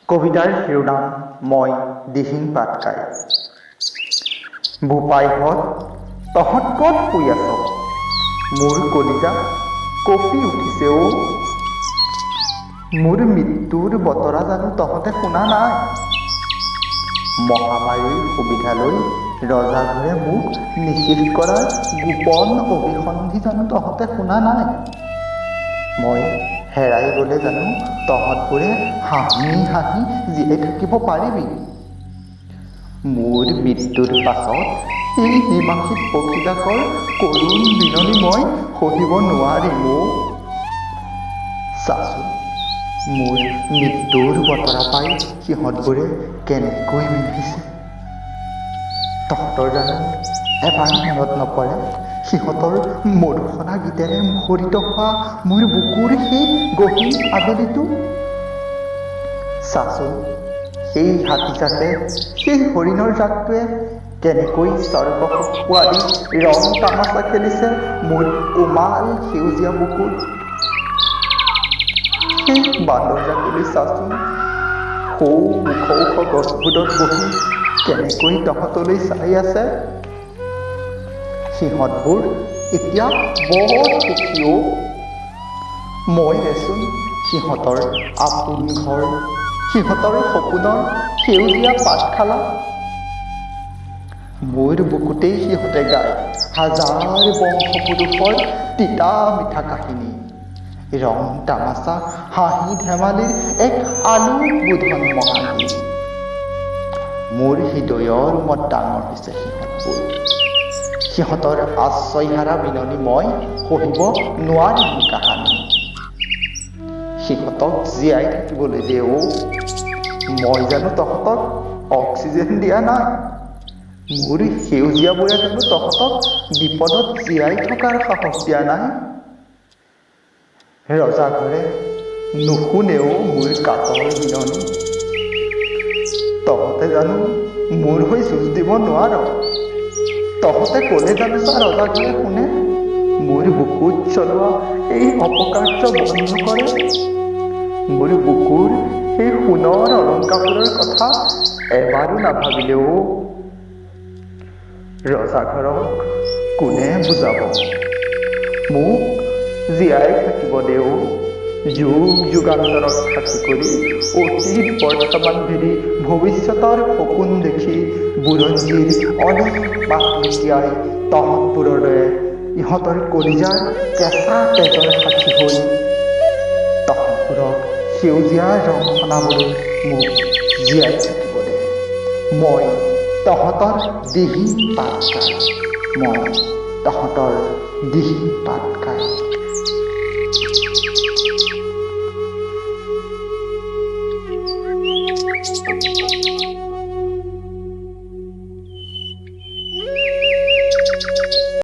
কবিতাৰ শিৰোনাম মই দিহিং পাটকাই। বোপাইহঁত তহঁত ক'ত শুই আছ? মোৰ কলিজা কঁপি উঠিছে অ। মোৰ মৃত্যুৰ বতৰা জানো তহঁতে শুনা নাই? মহামাৰীৰ সুবিধা লৈ ৰজাঘৰে মোক নিষেধ কৰাৰ গোপন অভিসন্ধি জানো তহঁতে শুনা নাই? মই হেৰাই গ'লে জানো তহঁতবোৰে হাঁহি হাঁহি জীয়াই থাকিব পাৰিবি? মোৰ মৃত্যুৰ পাছত এই নিমাখিত পক্ষীজাকৰ কৰুণ বিননি মই সহিব নোৱাৰিম অ। চাচোন, মোৰ মৃত্যুৰ বতৰা পাই সিহঁতবোৰে কেনেকৈ বিন্ধিছে। তহঁতৰ জানো এবাৰ মনত নপৰে সিহঁতৰ মধুসনা গীতেৰে মুখৰিত হোৱা মোৰ বুকুৰ সেই গহীন আবেলিটো? চাচোন, সেই হাতীজাকে সেই হৰিণৰ জাকটোৱে কেনেকৈ স্বৰ্গসুখ ৰং তামাচা খেলিছে মোৰ কোমাল সেউজীয়া বুকুত। সেই বান্দৰজাকলৈ চাচোন, সৌ ওখ ওখ গছবোৰত বহি কেনেকৈ তহঁতলৈ চাই আছে। সিহঁতবোৰ এতিয়া বৰ সুখী অ। মই দেচোন সিহঁতৰ আপোন ঘৰ, সিহঁতৰ সপোনৰ সেউজীয়া পাঠশালা। মোৰ বুকুতেই সিহঁতে গায় হাজাৰ বংশপুৰুষৰ তিতা মিঠা কাহিনী। ৰং তামাচা হাঁহি ধেমালিৰ এক আলোক বোধন মহাগীত। মোৰ হৃদয়ৰ মত ডাঙৰ হৈছে সিহঁতবোৰ। সিহঁতৰ আশ্ৰয়হাৰা বিননি মই সহিব নোৱাৰিম কাহানি। সিহঁতক জীয়াই থাকিবলৈ দে অ। মই জানো তহঁতক অক্সিজেন দিয়া নাই? মোৰ সেউজীয়াবোৰে জানো তহঁতক বিপদত জীয়াই থকাৰ সাহস দিয়া নাই? ৰজাঘৰে নুশুনেও মোৰ কাতৰ বিননি। তহঁতে জানো মোৰ হৈ যুঁজ দিব নোৱাৰ? তহঁতে ক'লে জানো চা ৰজাঘৰে শুনে? মোৰ বুকুত চলোৱা এই অপকাৰ্য বন্ধ কৰে। মোৰ বুকুৰ সেই সোণৰ অলংকাৰবোৰৰ কথা এবাৰো নাভাবিলে অ। ৰজাঘৰক কোনে বুজাব? মোক জীয়াই থাকিব দে অ। যুগ যুগান্তৰত সাক্ষী কৰি অতীত বৰ্তমান ভেদি ভৱিষ্যতৰ সপোন দেখি বুৰঞ্জীৰ অনেক পাত লুটিয়াই তহঁতবোৰৰ দৰে ইহঁতৰ কলিজাৰ কেঁচা তেজৰ সাক্ষী হৈ তহঁতবোৰক সেউজীয়া ৰং সনাবলৈ মোক জীয়াই থাকিব দে। মই তহঁতৰ দিহিং পাটকাই, মই তহঁতৰ দিহিং পাটকাই।